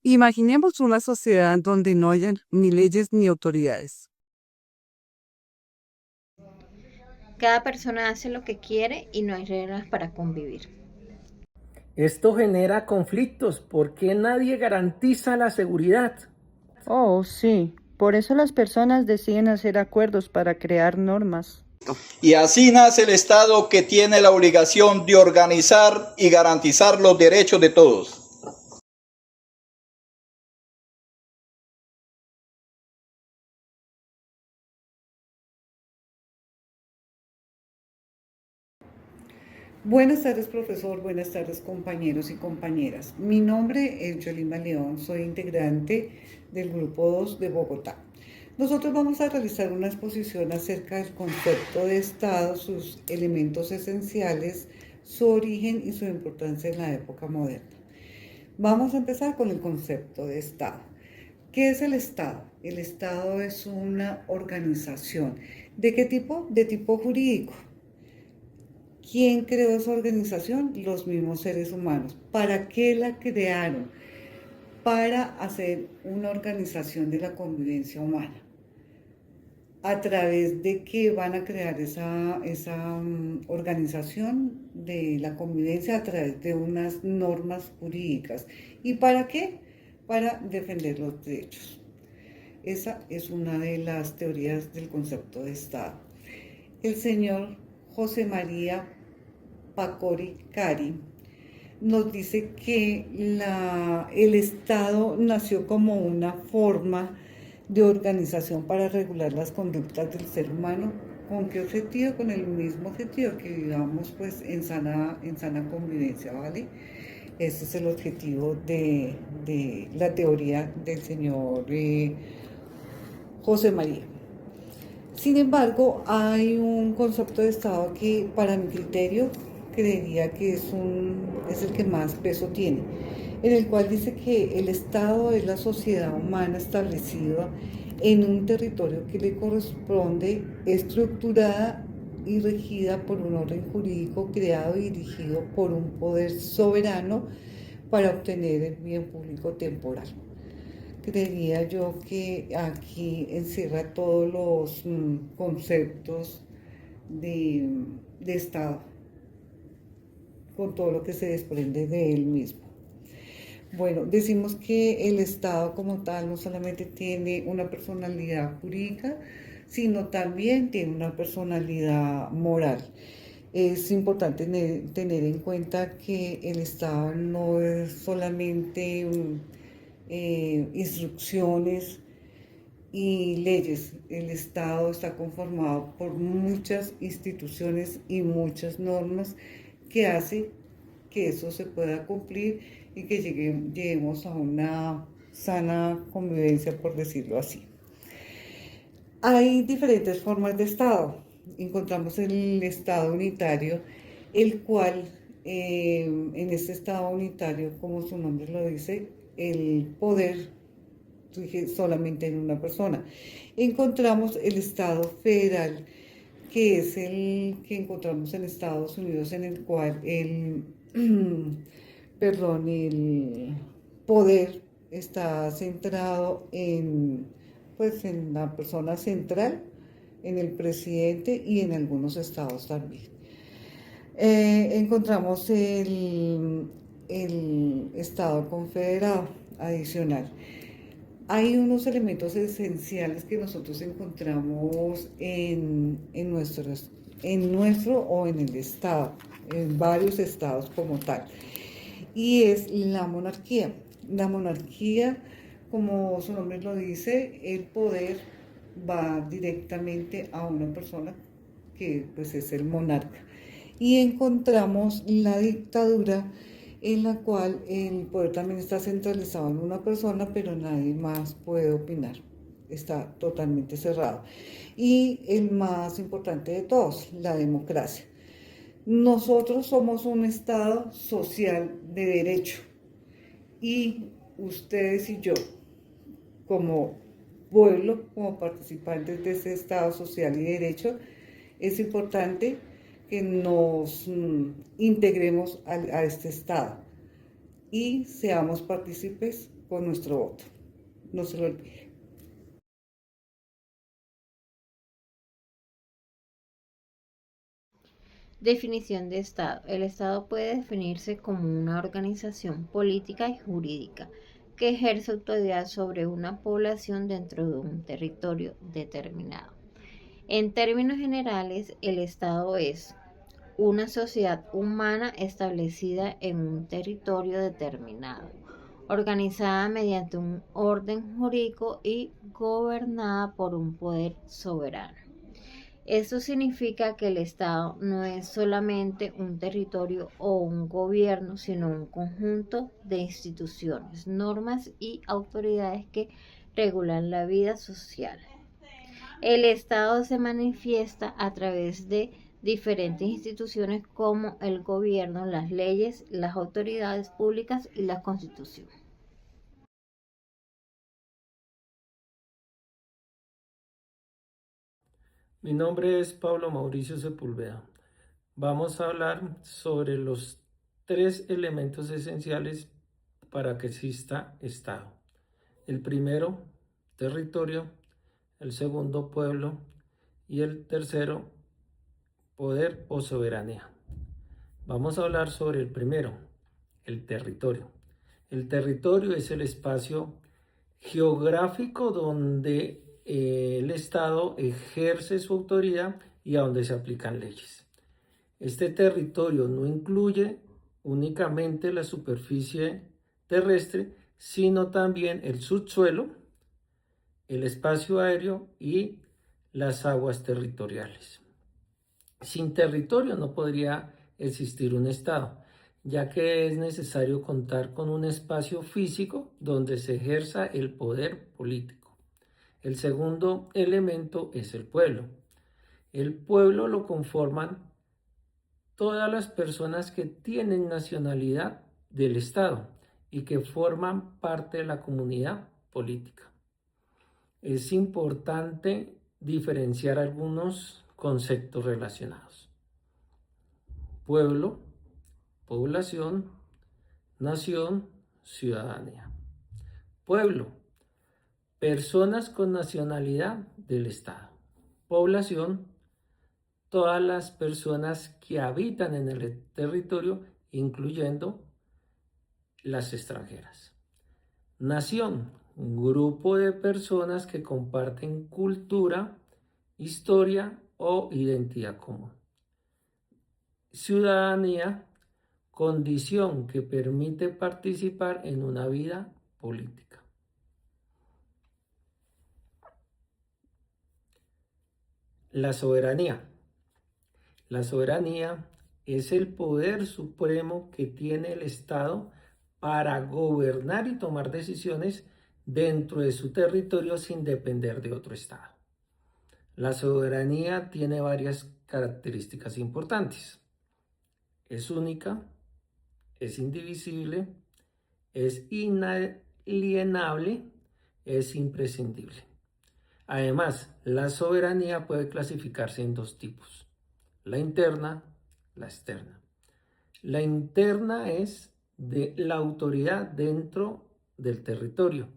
Imaginemos una sociedad donde no hayan ni leyes ni autoridades. Cada persona hace lo que quiere y no hay reglas para convivir. Esto genera conflictos porque nadie garantiza la seguridad. Oh, sí. Por eso las personas deciden hacer acuerdos para crear normas. Y así nace el Estado que tiene la obligación de organizar y garantizar los derechos de todos. Buenas tardes, profesor. Buenas tardes, compañeros y compañeras. Mi nombre es Yolima León. Soy integrante del Grupo 2 de Bogotá. Nosotros vamos a realizar una exposición acerca del concepto de Estado, sus elementos esenciales, su origen y su importancia en la época moderna. Vamos a empezar con el concepto de Estado. ¿Qué es el Estado? El Estado es una organización. ¿De qué tipo? De tipo jurídico. ¿Quién creó esa organización? Los mismos seres humanos. ¿Para qué la crearon? Para hacer una organización de la convivencia humana. ¿A través de qué van a crear esa organización de la convivencia? A través de unas normas jurídicas. ¿Y para qué? Para defender los derechos. Esa es una de las teorías del concepto de Estado. El señor José María Pacori Cari nos dice que el Estado nació como una forma de organización para regular las conductas del ser humano. ¿Con qué objetivo? Con el mismo objetivo, que vivamos pues en sana convivencia, ¿vale? Ese es el objetivo de la teoría del señor José María. Sin embargo, hay un concepto de Estado que, para mi criterio, creería que es el que más peso tiene, en el cual dice que el Estado es la sociedad humana establecida en un territorio que le corresponde, estructurada y regida por un orden jurídico creado y dirigido por un poder soberano para obtener el bien público temporal. Creería yo que aquí encierra todos los conceptos de Estado, con todo lo que se desprende de él mismo. Bueno, decimos que el Estado como tal no solamente tiene una personalidad jurídica, sino también tiene una personalidad moral. Es importante tener en cuenta que el Estado no es solamente instrucciones y leyes. El Estado está conformado por muchas instituciones y muchas normas que hace que eso se pueda cumplir y que lleguemos a una sana convivencia, por decirlo así. Hay diferentes formas de Estado. Encontramos el Estado unitario, el cual en este Estado unitario, como su nombre lo dice, el poder rige solamente en una persona. Encontramos el Estado federal, que es el que encontramos en Estados Unidos, en el cual el poder está centrado pues, en la persona central, en el presidente y en algunos estados también. Encontramos el Estado confederado adicional. Hay unos elementos esenciales que nosotros encontramos en nuestro o en el Estado, en varios estados como tal, y es la monarquía. La monarquía, como su nombre lo dice, el poder va directamente a una persona que pues es el monarca. Y encontramos la dictadura, en la cual el poder también está centralizado en una persona, pero nadie más puede opinar. Está totalmente cerrado. Y el más importante de todos, la democracia. Nosotros somos un Estado social de derecho y ustedes y yo, como pueblo, como participantes de ese Estado social y derecho, es importante que nos integremos a este Estado y seamos partícipes con nuestro voto. No se lo olvide. Definición de Estado. El Estado puede definirse como una organización política y jurídica que ejerce autoridad sobre una población dentro de un territorio determinado. En términos generales, el Estado es una sociedad humana establecida en un territorio determinado, organizada mediante un orden jurídico y gobernada por un poder soberano. Esto significa que el Estado no es solamente un territorio o un gobierno, sino un conjunto de instituciones, normas y autoridades que regulan la vida social. El Estado se manifiesta a través de diferentes instituciones como el gobierno, las leyes, las autoridades públicas y la Constitución. Mi nombre es Pablo Mauricio Sepúlveda. Vamos a hablar sobre los 3 elementos esenciales para que exista Estado. El primero, territorio; el segundo, pueblo; y el tercero, poder o soberanía. Vamos a hablar sobre el primero, el territorio. El territorio es el espacio geográfico donde el Estado ejerce su autoridad y a donde se aplican leyes. Este territorio no incluye únicamente la superficie terrestre, sino también el subsuelo, el espacio aéreo y las aguas territoriales. Sin territorio no podría existir un Estado, ya que es necesario contar con un espacio físico donde se ejerza el poder político. El segundo elemento es el pueblo. El pueblo lo conforman todas las personas que tienen nacionalidad del Estado y que forman parte de la comunidad política. Es importante diferenciar algunos conceptos relacionados: pueblo, población; nación, ciudadanía. Pueblo, personas con nacionalidad del Estado. Población, todas las personas que habitan en el territorio, incluyendo las extranjeras. Nación, un grupo de personas que comparten cultura, historia o identidad común. Ciudadanía, condición que permite participar en una vida política. La soberanía. La soberanía es el poder supremo que tiene el Estado para gobernar y tomar decisiones dentro de su territorio sin depender de otro Estado. La soberanía tiene varias características importantes. Es única, es indivisible, es inalienable, es imprescindible. Además, la soberanía puede clasificarse en 2 tipos: la interna, la externa. La interna es de la autoridad dentro del territorio.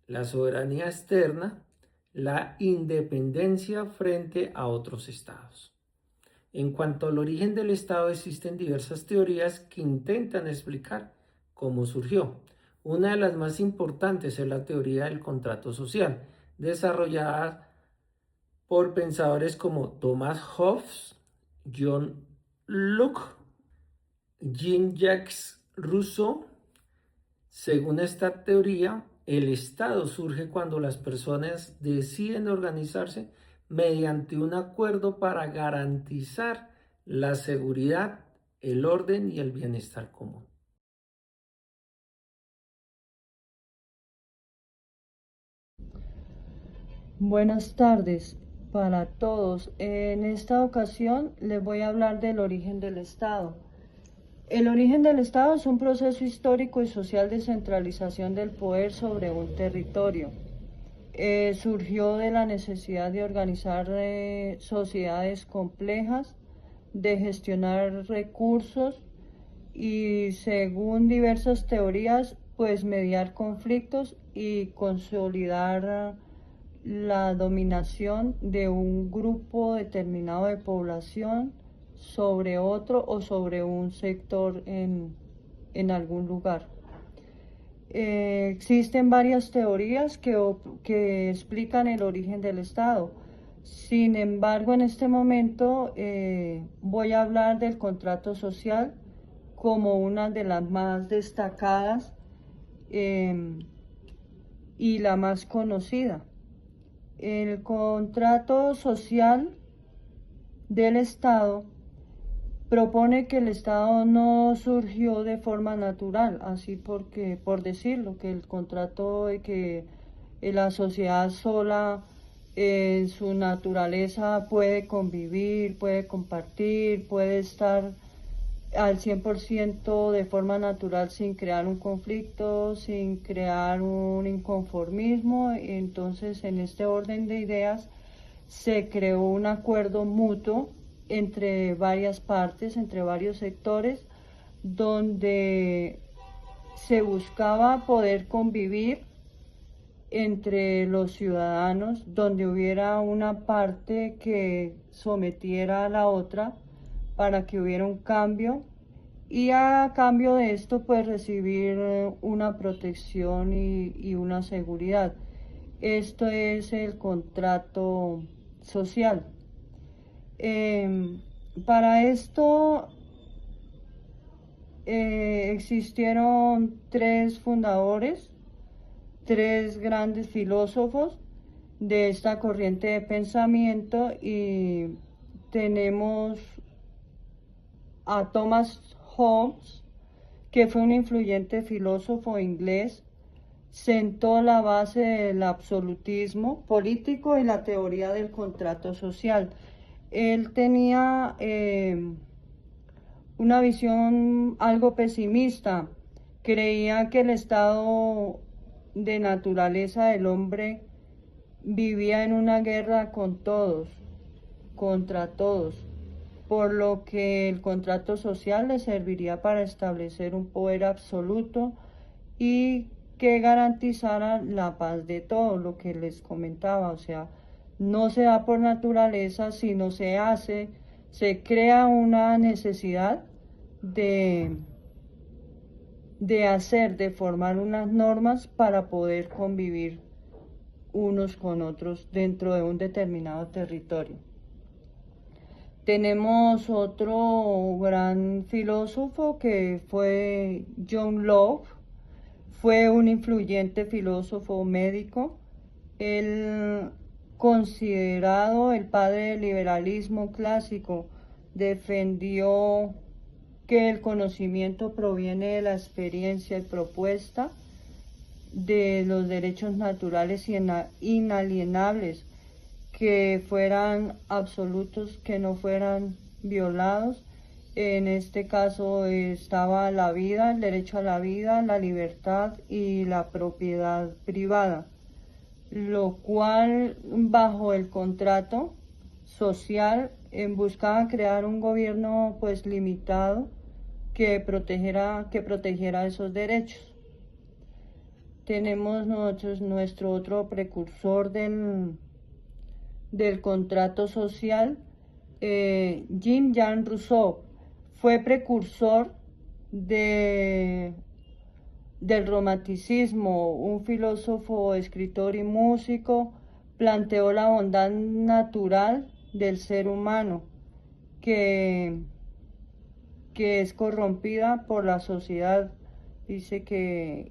La soberanía externa, la independencia frente a otros estados. En cuanto al origen del Estado, existen diversas teorías que intentan explicar cómo surgió. Una de las más importantes es la teoría del contrato social, desarrollada por pensadores como Thomas Hobbes, John Locke, Jean-Jacques Rousseau. Según esta teoría, el Estado surge cuando las personas deciden organizarse mediante un acuerdo para garantizar la seguridad, el orden y el bienestar común. Buenas tardes para todos. En esta ocasión les voy a hablar del origen del Estado. El origen del Estado es un proceso histórico y social de centralización del poder sobre un territorio. Surgió de la necesidad de organizar sociedades complejas, de gestionar recursos y, según diversas teorías, pues mediar conflictos y consolidar la dominación de un grupo determinado de población sobre otro o sobre un sector en algún lugar. Existen varias teorías que explican el origen del Estado. Sin embargo, en este momento voy a hablar del contrato social como una de las más destacadas y la más conocida. El contrato social del Estado propone que el Estado no surgió de forma natural, así porque, por decirlo, que el contrato de que la sociedad sola en su naturaleza puede convivir, puede compartir, puede estar al 100% de forma natural sin crear un conflicto, sin crear un inconformismo. Entonces, en este orden de ideas se creó un acuerdo mutuo entre varias partes, entre varios sectores, donde se buscaba poder convivir entre los ciudadanos, donde hubiera una parte que sometiera a la otra para que hubiera un cambio y a cambio de esto pues recibir una protección y una seguridad. Esto es el contrato social. Para esto existieron tres fundadores, tres grandes filósofos de esta corriente de pensamiento, y tenemos a Thomas Hobbes, que fue un influyente filósofo inglés, sentó la base del absolutismo político y la teoría del contrato social. Él tenía una visión algo pesimista, creía que el estado de naturaleza del hombre vivía en una guerra con todos, contra todos, por lo que el contrato social le serviría para establecer un poder absoluto y que garantizara la paz de todos, lo que les comentaba. O sea, no se da por naturaleza, sino se hace, se crea una necesidad de formar unas normas para poder convivir unos con otros dentro de un determinado territorio. Tenemos otro gran filósofo que fue John Locke. Fue un influyente filósofo médico. Él, considerado el padre del liberalismo clásico, defendió que el conocimiento proviene de la experiencia y propuesta de los derechos naturales y inalienables, que fueran absolutos, que no fueran violados. En este caso estaba la vida, el derecho a la vida, la libertad y la propiedad privada, lo cual bajo el contrato social buscaba crear un gobierno pues limitado que protegiera esos derechos. Tenemos nosotros nuestro otro precursor del contrato social, Jean Rousseau. Fue precursor del romanticismo, un filósofo, escritor y músico. Planteó la bondad natural del ser humano, que es corrompida por la sociedad. Dice que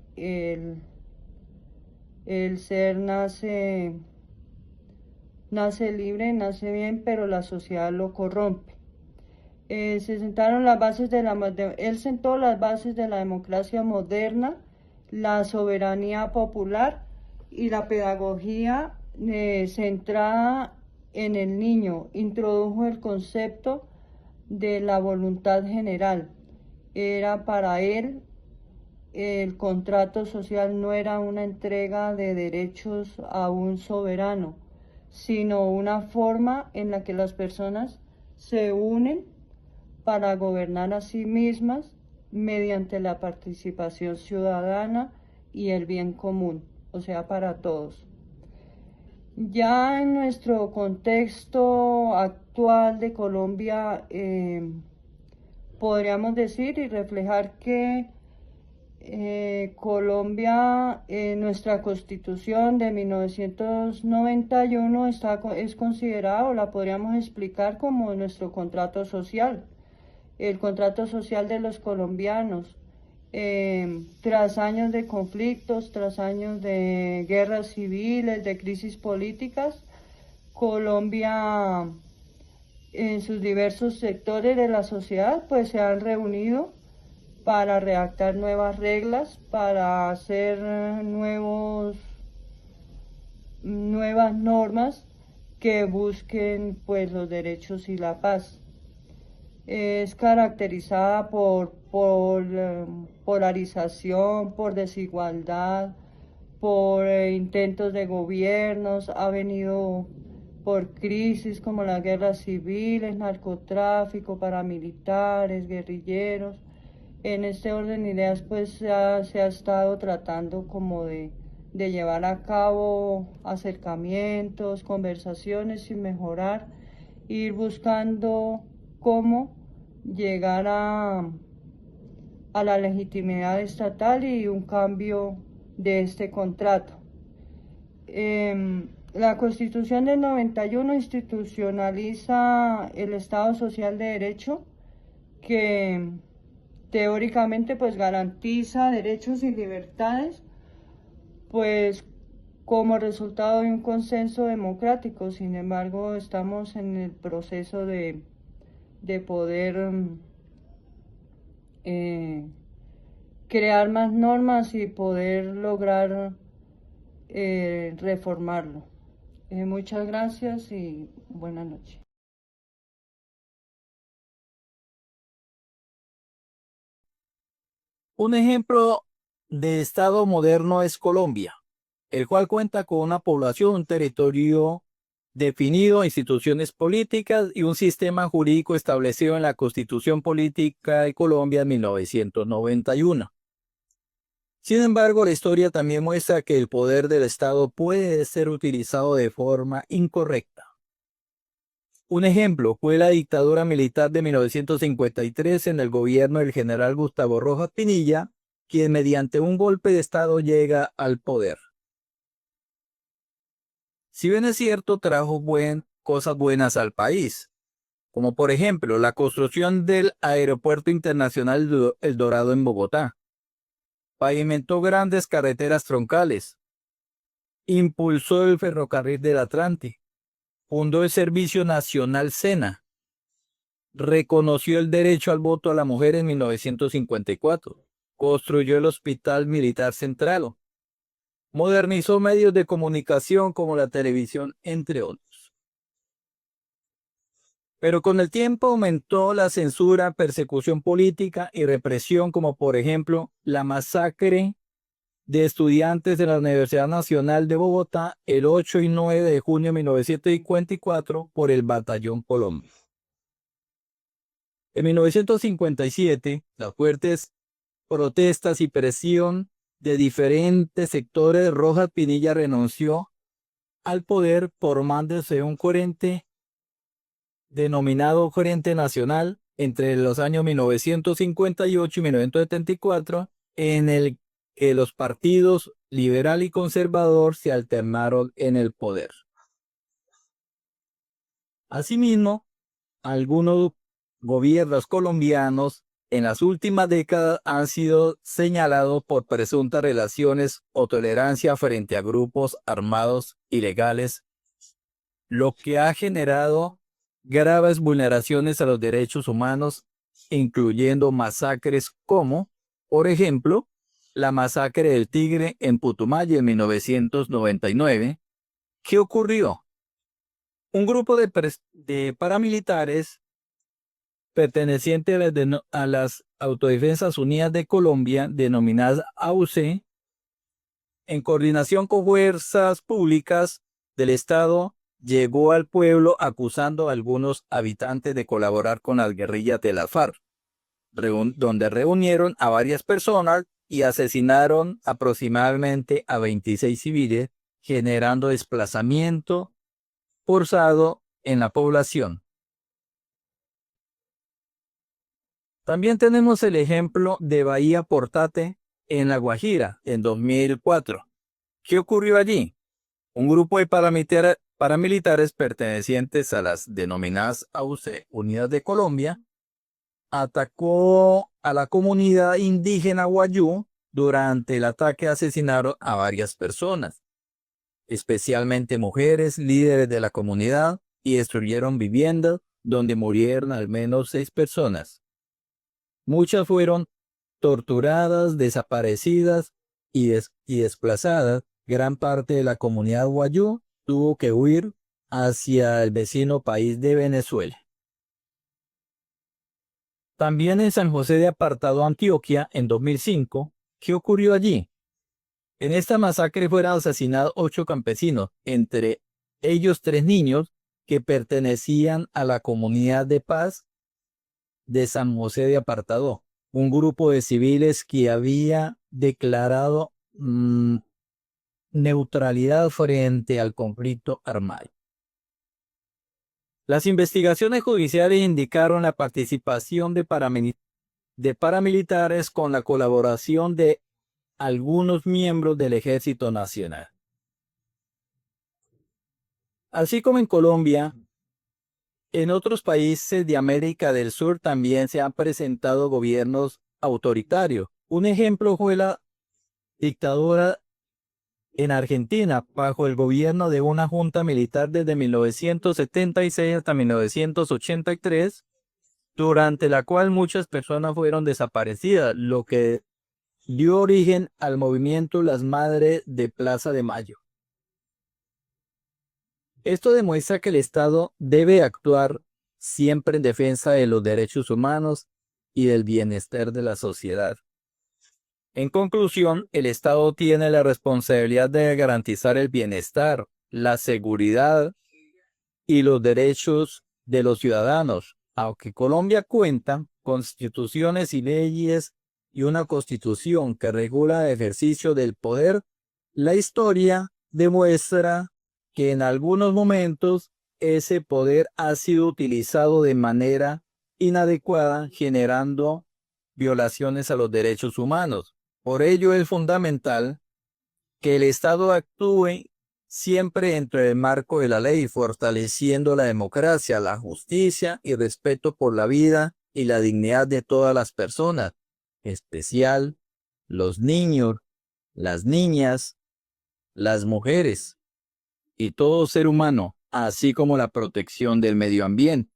el ser nace libre, nace bien, pero la sociedad lo corrompe. Él sentó las bases de la democracia moderna, la soberanía popular y la pedagogía centrada en el niño. Introdujo el concepto de la voluntad general. Era para él el contrato social no era una entrega de derechos a un soberano, sino una forma en la que las personas se unen para gobernar a sí mismas mediante la participación ciudadana y el bien común, o sea, para todos. Ya en nuestro contexto actual de Colombia, podríamos decir y reflejar que Colombia, nuestra constitución de 1991 es considerado, la podríamos explicar como nuestro contrato social, el contrato social de los colombianos. Tras años de conflictos, tras años de guerras civiles, de crisis políticas, Colombia en sus diversos sectores de la sociedad pues se han reunido para redactar nuevas reglas, para hacer nuevas normas que busquen pues los derechos y la paz. Es caracterizada por polarización, por desigualdad, por intentos de gobiernos, ha venido por crisis como las guerras civiles, narcotráfico, paramilitares, guerrilleros. En este orden de ideas pues se ha estado tratando como de llevar a cabo acercamientos, conversaciones y mejorar, ir buscando cómo llegar a la legitimidad estatal y un cambio de este contrato. La Constitución del 91 institucionaliza el Estado Social de Derecho, que teóricamente pues garantiza derechos y libertades, pues como resultado de un consenso democrático. Sin embargo, estamos en el proceso de poder crear más normas y poder lograr reformarlo. Muchas gracias y buenas noches. Un ejemplo de Estado moderno es Colombia, el cual cuenta con una población, un territorio definido, instituciones políticas y un sistema jurídico establecido en la Constitución Política de Colombia en 1991. Sin embargo, la historia también muestra que el poder del Estado puede ser utilizado de forma incorrecta. Un ejemplo fue la dictadura militar de 1953 en el gobierno del general Gustavo Rojas Pinilla, quien mediante un golpe de Estado llega al poder. Si bien es cierto, trajo cosas buenas al país, como por ejemplo la construcción del Aeropuerto Internacional El Dorado en Bogotá, pavimentó grandes carreteras troncales, impulsó el ferrocarril del Atlántico, fundó el Servicio Nacional SENA, reconoció el derecho al voto a la mujer en 1954, construyó el Hospital Militar Central, modernizó medios de comunicación como la televisión, entre otros. Pero con el tiempo aumentó la censura, persecución política y represión, como por ejemplo la masacre de estudiantes de la Universidad Nacional de Bogotá el 8 y 9 de junio de 1954 por el Batallón Colombia. En 1957, las fuertes protestas y presión de diferentes sectores, Rojas Pinilla renunció al poder formándose un frente denominado Frente Nacional entre los años 1958 y 1974, en el que los partidos liberal y conservador se alternaron en el poder. Asimismo, algunos gobiernos colombianos en las últimas décadas han sido señalados por presuntas relaciones o tolerancia frente a grupos armados ilegales, lo que ha generado graves vulneraciones a los derechos humanos, incluyendo masacres como, por ejemplo, la masacre del Tigre en Putumayo en 1999. ¿Qué ocurrió? Un grupo de paramilitares pertenecientes a las Autodefensas Unidas de Colombia, denominadas AUC, en coordinación con fuerzas públicas del Estado, llegó al pueblo acusando a algunos habitantes de colaborar con las guerrillas de las FARC, donde reunieron a varias personas y asesinaron aproximadamente a 26 civiles, generando desplazamiento forzado en la población. También tenemos el ejemplo de Bahía Portate en La Guajira en 2004. ¿Qué ocurrió allí? Un grupo de paramilitares pertenecientes a las denominadas AUC, Unidas de Colombia, atacó a la comunidad indígena Wayuu. Durante el ataque asesinaron a varias personas, especialmente mujeres, líderes de la comunidad, y destruyeron viviendas donde murieron al menos 6 personas. Muchas fueron torturadas, desaparecidas y desplazadas. Gran parte de la comunidad Wayuu tuvo que huir hacia el vecino país de Venezuela. También en San José de Apartado, Antioquia, en 2005, ¿qué ocurrió allí? En esta masacre fueron asesinados 8 campesinos, entre ellos 3 niños que pertenecían a la comunidad de paz de San José de Apartado, un grupo de civiles que había declarado neutralidad frente al conflicto armado. Las investigaciones judiciales indicaron la participación de paramilitares con la colaboración de algunos miembros del Ejército Nacional. Así como en Colombia, en otros países de América del Sur también se han presentado gobiernos autoritarios. Un ejemplo fue la dictadura en Argentina, bajo el gobierno de una junta militar desde 1976 hasta 1983, durante la cual muchas personas fueron desaparecidas, lo que dio origen al movimiento Las Madres de Plaza de Mayo. Esto demuestra que el Estado debe actuar siempre en defensa de los derechos humanos y del bienestar de la sociedad. En conclusión, el Estado tiene la responsabilidad de garantizar el bienestar, la seguridad y los derechos de los ciudadanos. Aunque Colombia cuenta con constituciones y leyes y una constitución que regula el ejercicio del poder, la historia demuestra que en algunos momentos ese poder ha sido utilizado de manera inadecuada, generando violaciones a los derechos humanos. Por ello es fundamental que el Estado actúe siempre dentro del marco de la ley, fortaleciendo la democracia, la justicia y respeto por la vida y la dignidad de todas las personas, en especial los niños, las niñas, las mujeres y todo ser humano, así como la protección del medio ambiente.